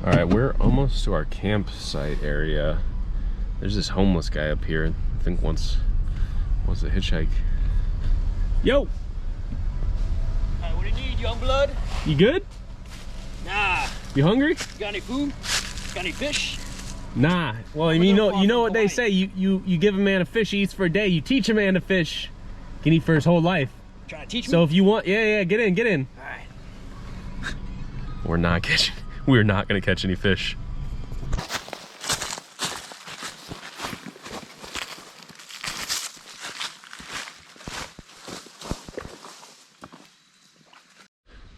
All right, we're almost to our campsite area. There's this homeless guy up here. I think wants a hitchhike. Yo! Hey, what do you need, young blood? You good? Nah. You hungry? You got any food? Got any fish? Nah. Well, you know what they say. You give a man a fish, he eats for a day. You teach a man to fish, he can eat for his whole life. Trying to teach me? So if you want, yeah, get in. All right. We're not gonna catch any fish.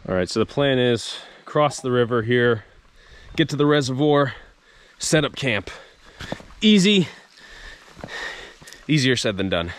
All right, so the plan is cross the river here, get to the reservoir, set up camp. Easier said than done.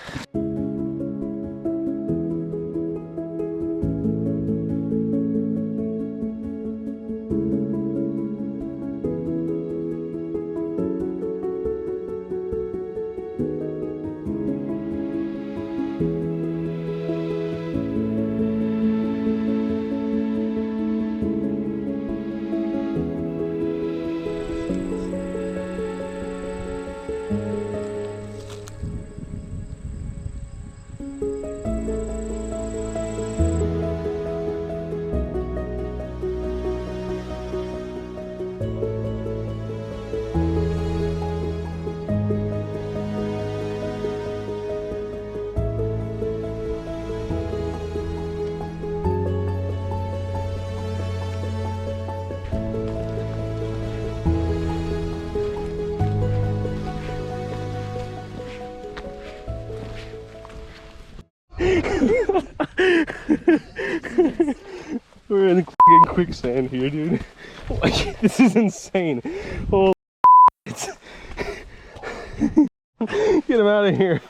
We're in quicksand here, dude. Like, this is insane. Holy get him out of here.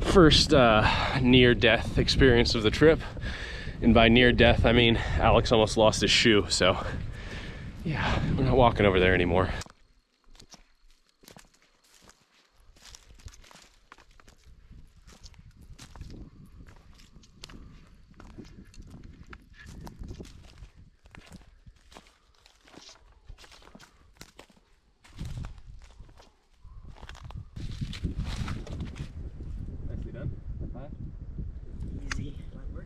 First near-death experience of the trip. And by near-death, I mean Alex almost lost his shoe. So, yeah, we're not walking over there anymore. Easy. Light work.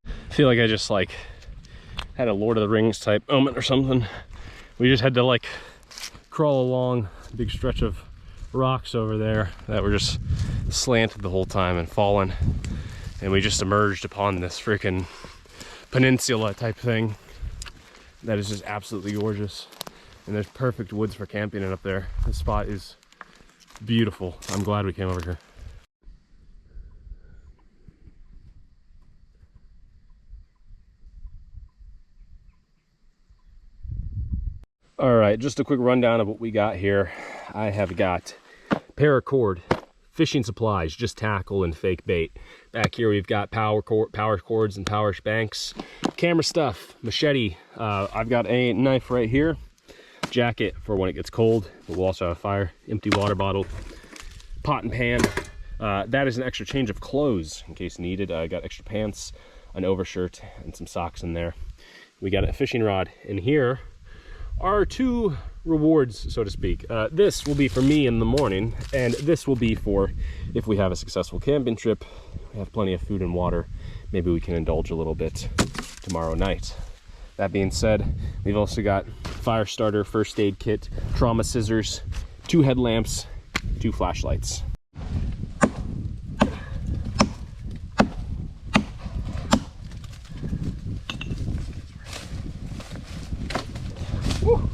I feel like I just had a Lord of the Rings type moment or something. We just had to crawl along a big stretch of rocks over there that were just slanted the whole time and fallen, and we just emerged upon this freaking peninsula type thing that is just absolutely gorgeous. And there's perfect woods for camping in up there. This spot is beautiful. I'm glad we came over here. All right, just a quick rundown of what we got here. I have got paracord, fishing supplies, just tackle and fake bait. Back here we've got power cords and power shanks, camera stuff, machete. I've got a knife right here, jacket for when it gets cold, but we'll also have a fire, empty water bottle, pot and pan. That is an extra change of clothes in case needed. I got extra pants, an overshirt, and some socks in there. We got a fishing rod in here. Are two rewards, so to speak. This will be for me in the morning, and this will be for if we have a successful camping trip, we have plenty of food and water, maybe we can indulge a little bit tomorrow night. That being said, we've also got fire starter, first aid kit, trauma scissors, 2 headlamps, 2 flashlights. Woo.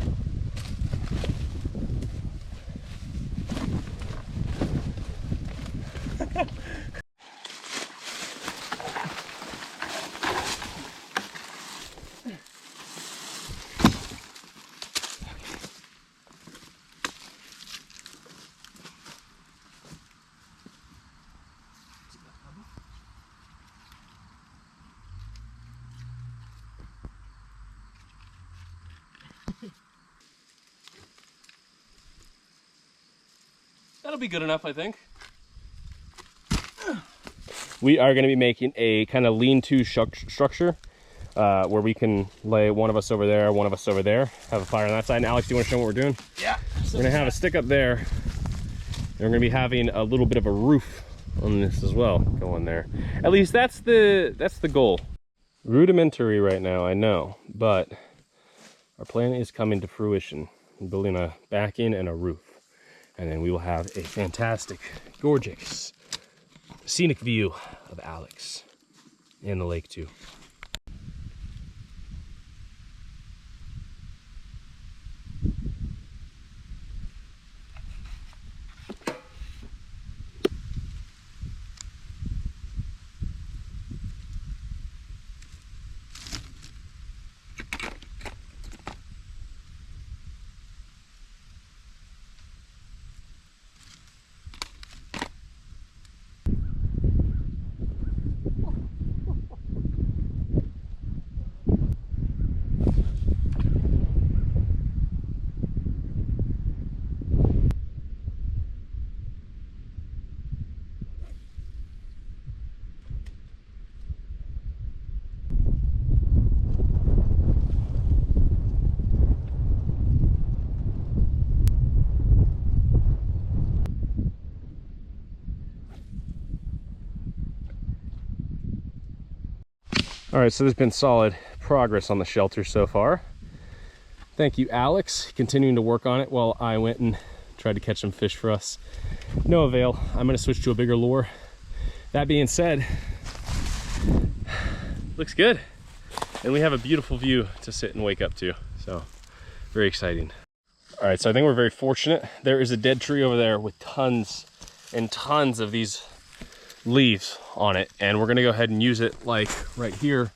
That'll be good enough, I think. we are going to be making a kind of lean-to structure where we can lay one of us over there, one of us over there, have a fire on that side. And Alex, do you want to show what we're doing? Yeah. We're going to have a stick up there, and we're going to be having a little bit of a roof on this as well going there. At least that's the goal. Rudimentary right now, I know, but our plan is coming to fruition. We're building a back end and a roof, and then we will have a fantastic, gorgeous, scenic view of Alex and the lake too. All right, so there's been solid progress on the shelter so far. Thank you, Alex, continuing to work on it while I went and tried to catch some fish for us. No avail. I'm gonna switch to a bigger lure. That being said, looks good. And we have a beautiful view to sit and wake up to. So very exciting. All right, so I think we're very fortunate. There is a dead tree over there with tons and tons of these leaves on it, and we're gonna go ahead and use it like right here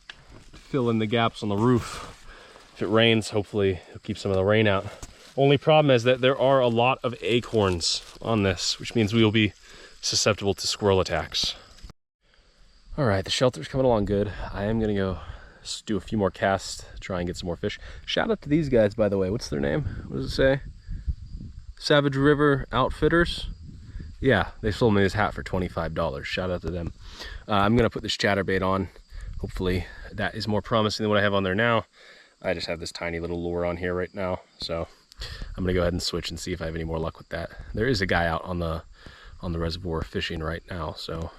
to fill in the gaps on the roof. If it rains, hopefully it'll keep some of the rain out. Only problem is that there are a lot of acorns on this, which means we will be susceptible to squirrel attacks. All right, the shelter's coming along good. I am gonna go do a few more casts, try and get some more fish. Shout out to these guys, by the way. What's their name? What does it say? Savage River Outfitters. Yeah, they sold me this hat for $25. Shout out to them. I'm gonna put this chatterbait on. Hopefully that is more promising than what I have on there now. I just have this tiny little lure on here right now. So I'm gonna go ahead and switch and see if I have any more luck with that. There is a guy out on the reservoir fishing right now. So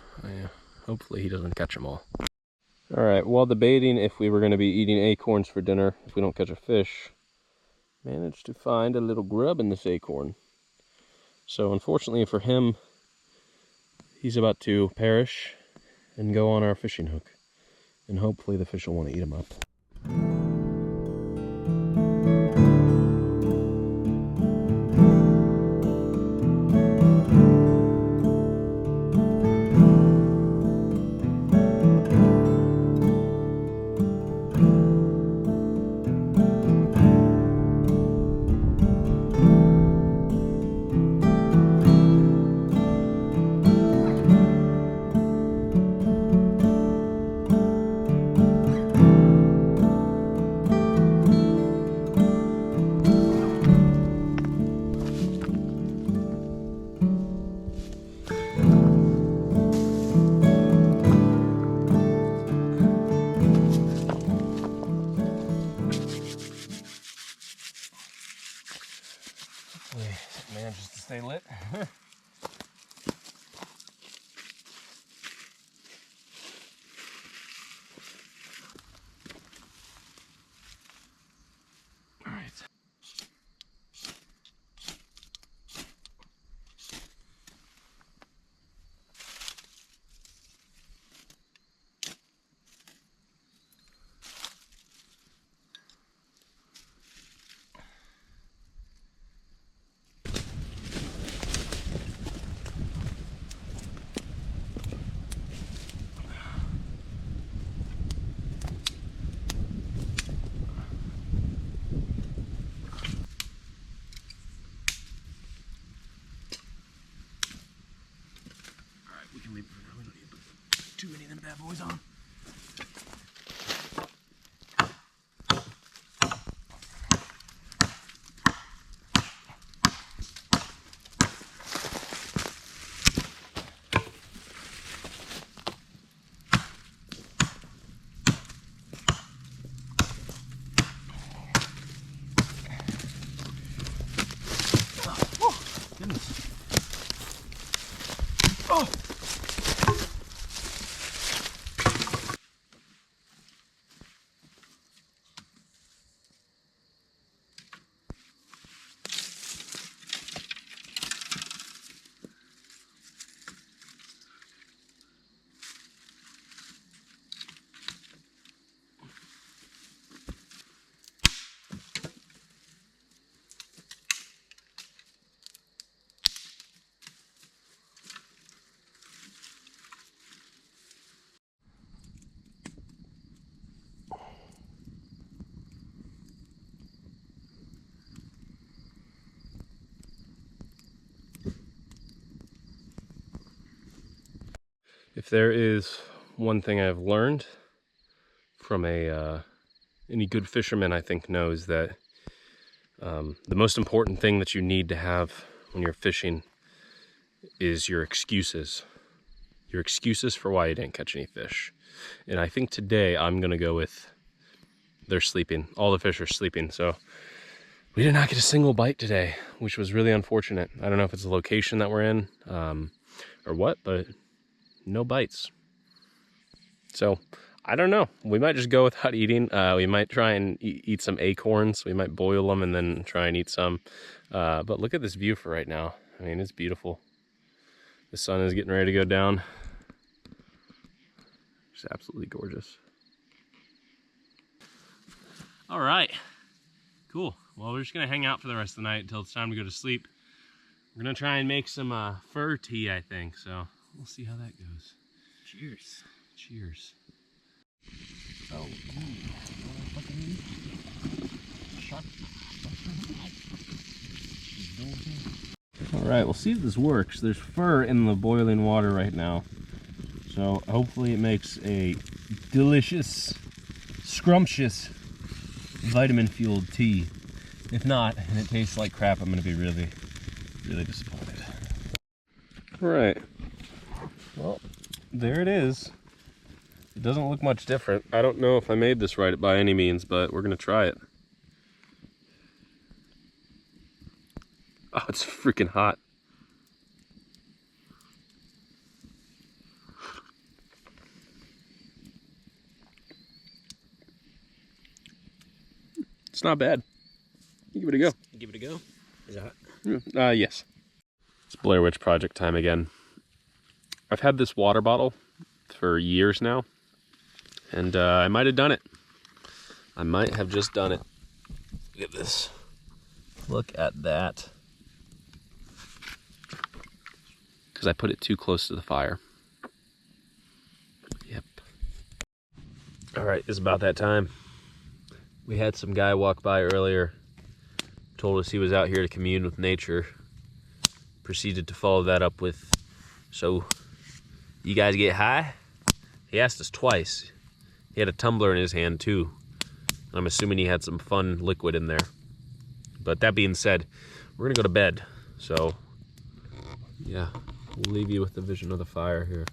hopefully he doesn't catch them all. All right, while debating if we were gonna be eating acorns for dinner, if we don't catch a fish, managed to find a little grub in this acorn. So unfortunately for him, he's about to perish and go on our fishing hook. And hopefully the fish will want to eat him up. Manages to stay lit. All right. Too many of them bad boys on. If there is one thing I've learned from any good fisherman, I think knows that the most important thing that you need to have when you're fishing is your excuses. Your excuses for why you didn't catch any fish. And I think today I'm gonna go with they're sleeping. All the fish are sleeping, so we did not get a single bite today, which was really unfortunate. I don't know if it's the location that we're in or what, but no bites. So I don't know. We might just go without eating. We might try and eat some acorns. We might boil them and then try and eat some. But look at this view for right now. I mean, it's beautiful. The sun is getting ready to go down. It's absolutely gorgeous. All right, cool. Well, we're just gonna hang out for the rest of the night until it's time to go to sleep. We're gonna try and make some fur tea, I think. So we'll see how that goes. Cheers. Cheers. Oh, All right, we'll see if this works. There's fur in the boiling water right now. So hopefully it makes a delicious, scrumptious, vitamin-fueled tea. If not, and it tastes like crap, I'm gonna be really, really disappointed. All right, well, there it is. It doesn't look much different. I don't know if I made this right by any means, but we're gonna try it. Oh, it's freaking hot. It's not bad. Give it a go. give it a go. Is that hot? Yes. It's Blair Witch Project time again. I've had this water bottle for years now, and I might have done it. I might have just done it. Look at this. Look at that. Because I put it too close to the fire. Yep. All right, it's about that time. We had some guy walk by earlier, told us he was out here to commune with nature. Proceeded to follow that up with, so you guys get high? He asked us twice. He had a tumbler in his hand too. I'm assuming he had some fun liquid in there. But that being said, we're gonna go to bed. So yeah, we'll leave you with the vision of the fire here.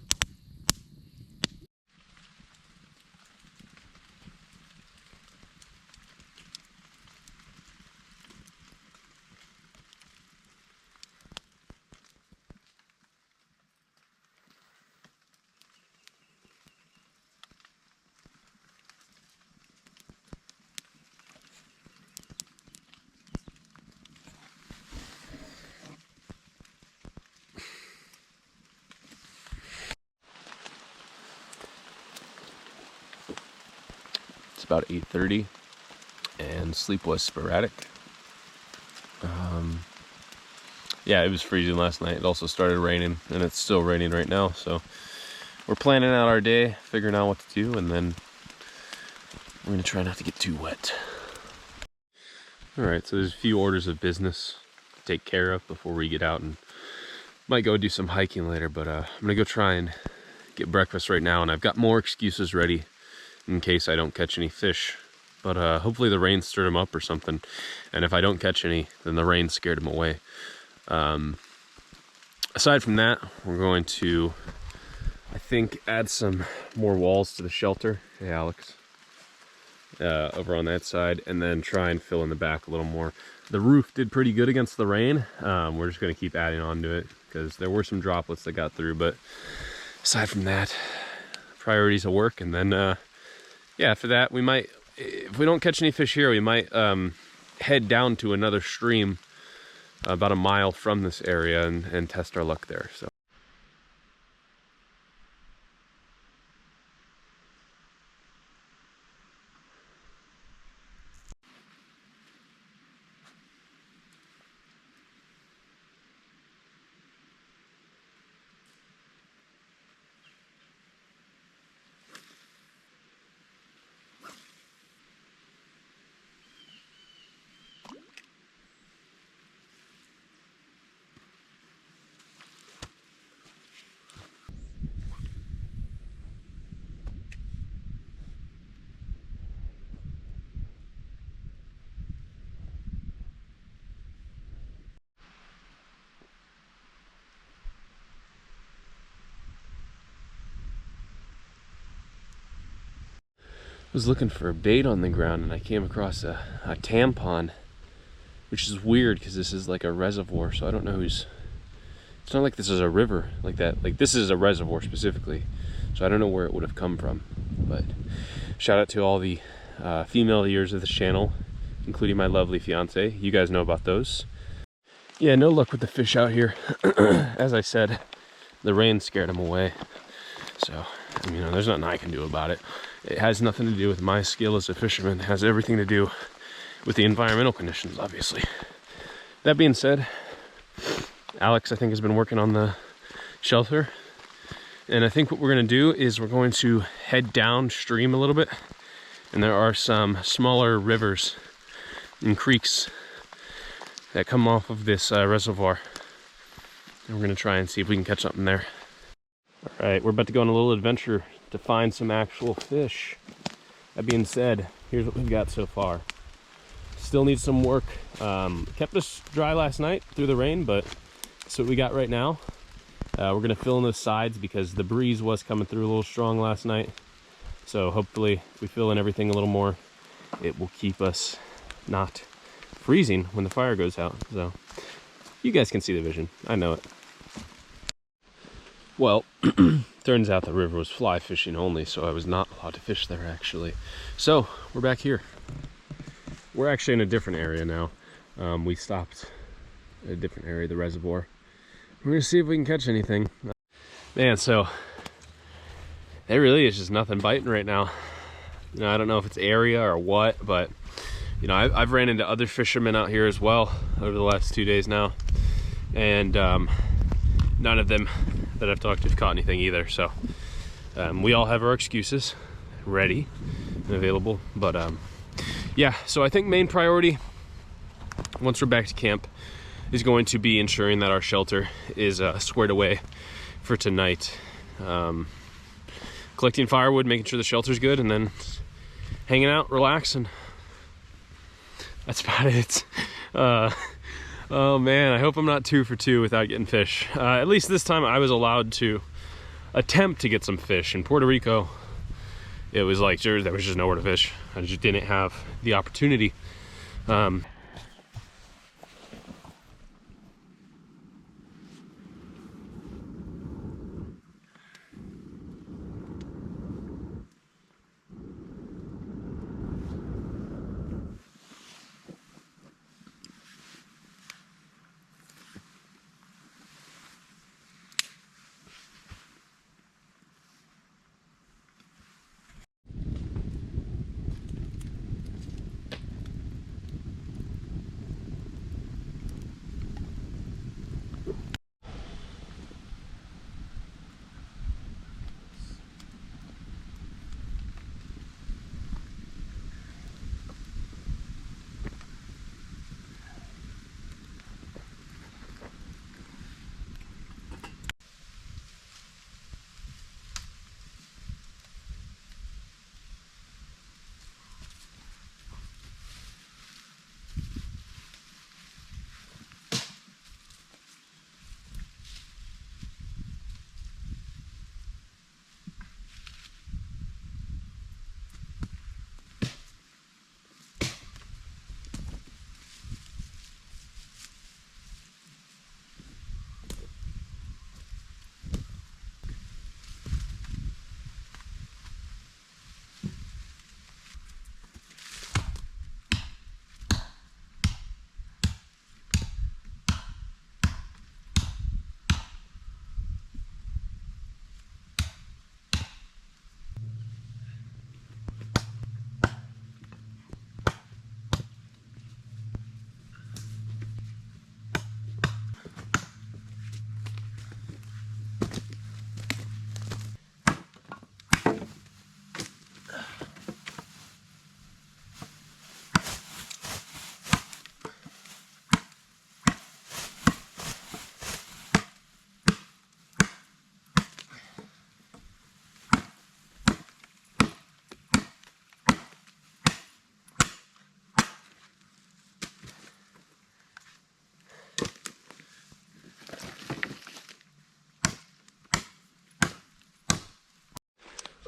It's about 8:30 and sleep was sporadic. Yeah, it was freezing last night. It also started raining and it's still raining right now. So we're planning out our day, figuring out what to do, and then we're gonna try not to get too wet. All right, so there's a few orders of business to take care of before we get out, and might go do some hiking later, but I'm gonna go try and get breakfast right now, and I've got more excuses ready in case I don't catch any fish. But hopefully the rain stirred them up or something, and if I don't catch any, then the rain scared them away. Aside from that, we're going to, I think, add some more walls to the shelter. Hey, Alex. Over on that side, and then try and fill in the back a little more. The roof did pretty good against the rain. We're just going to keep adding on to it because there were some droplets that got through, but aside from that, priorities will work. And then yeah, after that, we might, if we don't catch any fish here, we might head down to another stream about a mile from this area and test our luck there. So was looking for a bait on the ground and I came across a tampon, which is weird because this is like a reservoir, so I don't know who's, it's not like this is a river like that, like this is a reservoir specifically, so I don't know where it would have come from. But shout out to all the female viewers of this channel, including my lovely fiance. You guys know about those. Yeah, no luck with the fish out here. As I said, the rain scared them away, so you know, there's nothing I can do about it. It has nothing to do with my skill as a fisherman. It has everything to do with the environmental conditions, obviously. That being said, Alex, I think, has been working on the shelter. And I think what we're gonna do is we're going to head downstream a little bit. And there are some smaller rivers and creeks that come off of this reservoir. And we're gonna try and see if we can catch something there. All right, we're about to go on a little adventure to find some actual fish. That being said, here's what we've got so far. Still needs some work. Kept us dry last night through the rain, but that's what we got right now. We're gonna fill in those sides because the breeze was coming through a little strong last night. So hopefully if we fill in everything a little more, it will keep us not freezing when the fire goes out. So you guys can see the vision, I know it. Well, turns out the river was fly fishing only, so I was not allowed to fish there actually. So we're back here. We're actually in a different area now. We stopped at a different area of the reservoir. We're gonna see if we can catch anything. Man, so there really is just nothing biting right now. You know, I don't know if it's area or what, but you know, I've ran into other fishermen out here as well over the last 2 days now, and none of them that I've talked to have caught anything either. So we all have our excuses ready and available, but yeah, so I think main priority once we're back to camp is going to be ensuring that our shelter is squared away for tonight. Collecting firewood, making sure the shelter's good, and then hanging out, relaxing. That's about it. Oh man, I hope I'm not 2 for 2 without getting fish. At least this time I was allowed to attempt to get some fish. In Puerto Rico, it was like, there was just nowhere to fish. I just didn't have the opportunity.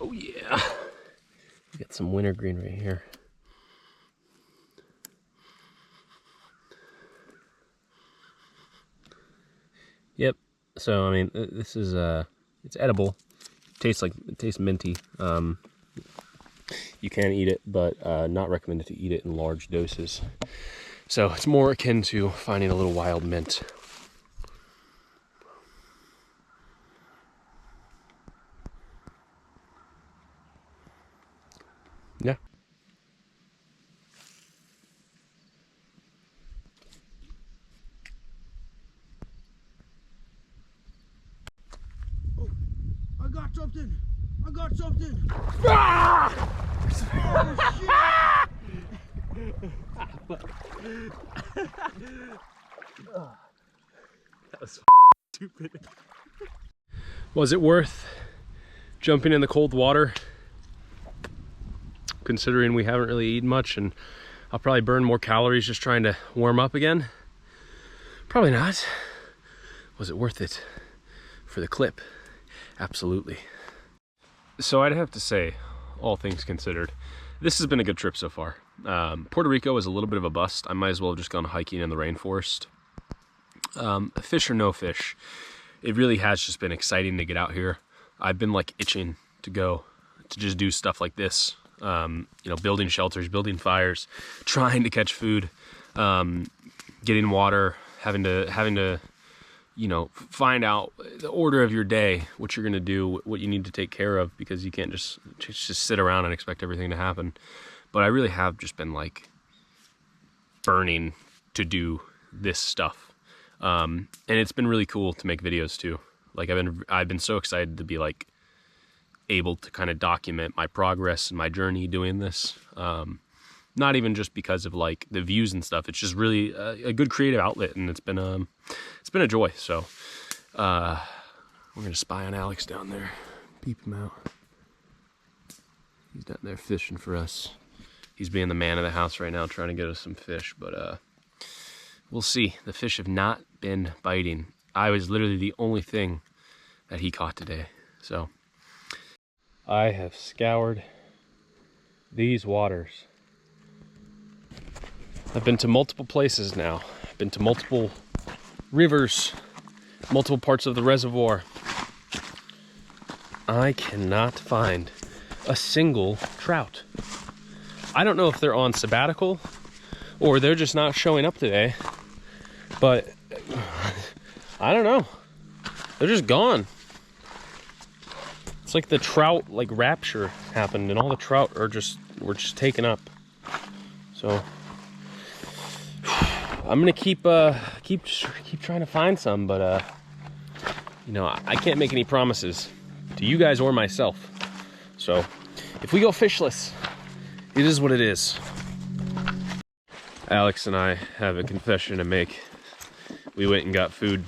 Oh yeah. Get some wintergreen right here. Yep. So I mean, this is it's edible. It tastes minty. You can eat it, but not recommended to eat it in large doses. So it's more akin to finding a little wild mint. Yeah. Oh, I got something. I got something. Ah! Oh, shit. That was stupid. Was it worth jumping in the cold water? Considering we haven't really eaten much, and I'll probably burn more calories just trying to warm up again. Probably not. Was it worth it for the clip? Absolutely. So I'd have to say, all things considered, this has been a good trip so far. Puerto Rico is a little bit of a bust. I might as well have just gone hiking in the rainforest. Fish or no fish, it really has just been exciting to get out here. I've been like itching to go, to just do stuff like this. You know, building shelters, building fires, trying to catch food, getting water, having to, you know, find out the order of your day, what you're gonna do, what you need to take care of, because you can't just sit around and expect everything to happen. But I really have just been like burning to do this stuff, and it's been really cool to make videos too. Like I've been so excited to be like able to kind of document my progress and my journey doing this. Not even just because of like the views and stuff. It's just really a good creative outlet, and it's been a joy. So we're gonna spy on Alex down there, peep him out. He's down there fishing for us. He's being the man of the house right now, trying to get us some fish, but we'll see. The fish have not been biting. I was literally the only thing that he caught today. So I have scoured these waters. I've been to multiple places now. I've been to multiple rivers, multiple parts of the reservoir. I cannot find a single trout. I don't know if they're on sabbatical or they're just not showing up today, but I don't know. They're just gone. It's like the trout like rapture happened, and all the trout were just taken up. So I'm gonna keep trying to find some, but you know, I can't make any promises to you guys or myself. So if we go fishless, it is what it is. Alex and I have a confession to make. We went and got food,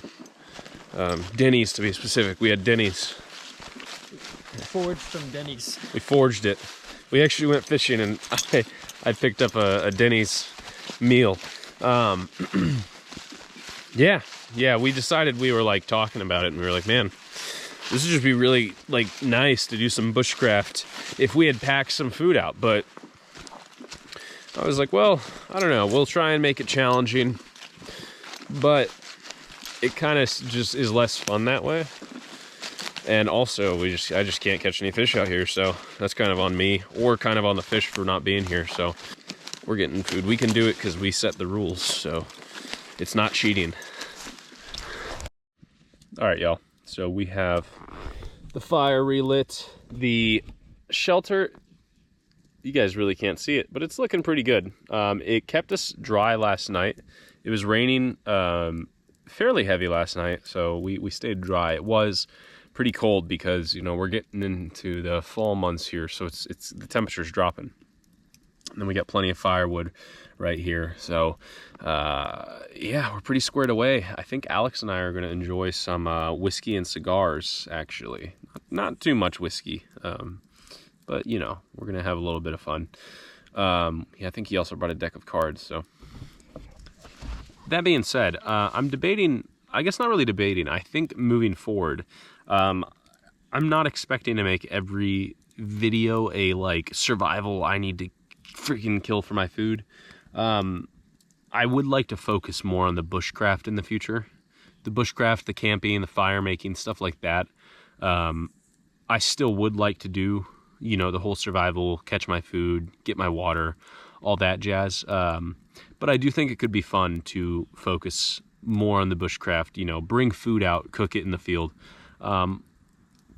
Denny's to be specific. We had Denny's. Forged from Denny's. We forged it. We actually went fishing, and I picked up a Denny's meal. Yeah, we decided, we were like talking about it, and we were like, man, this would just be really like nice to do some bushcraft if we had packed some food out. But I was like, well, I don't know, we'll try and make it challenging, but it kind of just is less fun that way. And also, I just can't catch any fish out here, so that's kind of on me, or kind of on the fish for not being here. So we're getting food. We can do it because we set the rules, so it's not cheating. All right, y'all. So we have the fire relit. The shelter, you guys really can't see it, but it's looking pretty good. It kept us dry last night. It was raining fairly heavy last night, so we stayed dry. It was pretty cold because, you know, we're getting into the fall months here, so it's the temperature's dropping. And then we got plenty of firewood right here. So yeah, we're pretty squared away. I think Alex and I are going to enjoy some whiskey and cigars, actually. Not too much whiskey, but you know, we're going to have a little bit of fun. Yeah, I think he also brought a deck of cards. So that being said, I'm debating, I guess not really debating, I think moving forward, I'm not expecting to make every video a like survival I need to freaking kill for my food. I would like to focus more on the bushcraft in the future. The bushcraft, the camping, the fire making, stuff like that. I still would like to do, you know, the whole survival, catch my food, get my water, all that jazz. But I do think it could be fun to focus more on the bushcraft, you know, bring food out, cook it in the field.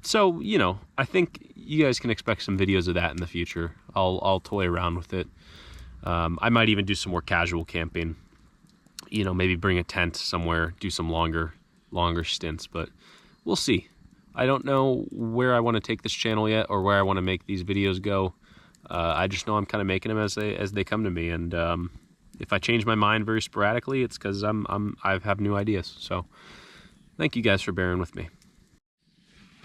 So, you know, I think you guys can expect some videos of that in the future. I'll toy around with it. I might even do some more casual camping, you know, maybe bring a tent somewhere, do some longer stints, but we'll see. I don't know where I want to take this channel yet or where I want to make these videos go. I just know I'm kind of making them as they come to me, and if I change my mind very sporadically, it's because I have new ideas. So thank you guys for bearing with me.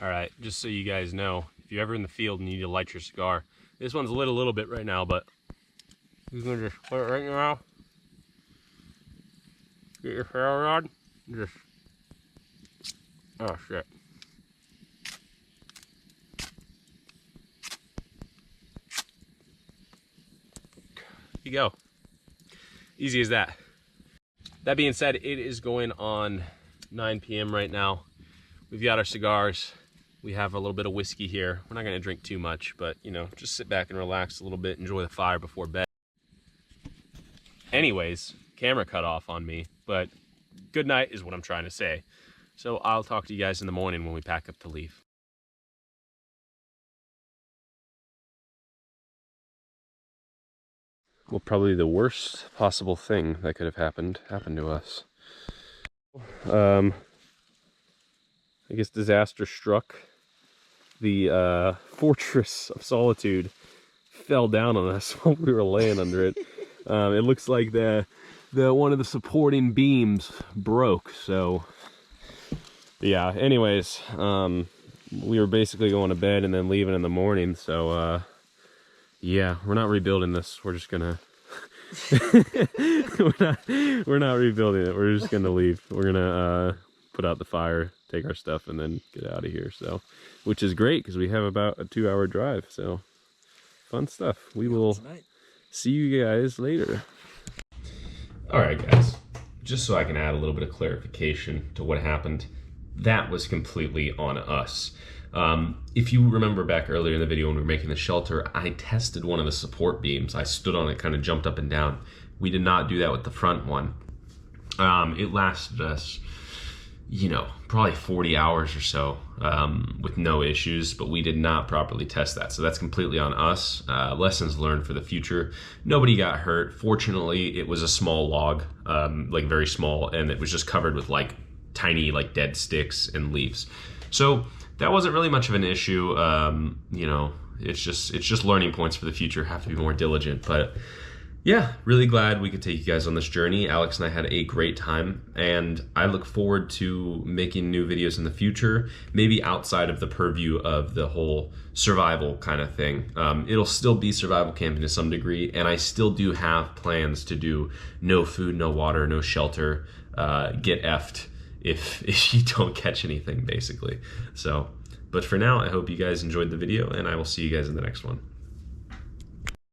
All right, just so you guys know, if you're ever in the field and you need to light your cigar, this one's lit a little bit right now, but you can just put it right now. Get your ferro rod, just, oh shit. Here you go. Easy as that. That being said, it is going on 9 p.m. right now. We've got our cigars. We have a little bit of whiskey here. We're not gonna drink too much, but you know, just sit back and relax a little bit, enjoy the fire before bed. Anyways, camera cut off on me, but good night is what I'm trying to say. So I'll talk to you guys in the morning when we pack up to leave. Well, probably the worst possible thing that could have happened to us. I guess disaster struck. The fortress of solitude fell down on us while we were laying under it. It looks like the one of the supporting beams broke. So yeah. Anyways, we were basically going to bed and then leaving in the morning. So yeah, we're not rebuilding this. We're just gonna. we're not rebuilding it. We're just gonna leave. We're gonna put out the fire, take our stuff, and then get out of here. So, which is great because we have about a 2-hour drive. So, fun stuff. We will see you guys later. All right, guys. Just so I can add a little bit of clarification to what happened, that was completely on us. If you remember back earlier in the video when we were making the shelter, I tested one of the support beams. I stood on it, kind of jumped up and down. We did not do that with the front one. It lasted us, you know, probably 40 hours or so with no issues, but we did not properly test that. So that's completely on us. Lessons learned for the future. Nobody got hurt. Fortunately, it was a small log, like very small, and it was just covered with like tiny like dead sticks and leaves. So that wasn't really much of an issue. You know, it's just learning points for the future. Have to be more diligent. But yeah, really glad we could take you guys on this journey. Alex and I had a great time, and I look forward to making new videos in the future, maybe outside of the purview of the whole survival kind of thing. It'll still be survival camping to some degree, and I still do have plans to do no food, no water, no shelter, get effed if you don't catch anything, basically. So, but for now, I hope you guys enjoyed the video, and I will see you guys in the next one.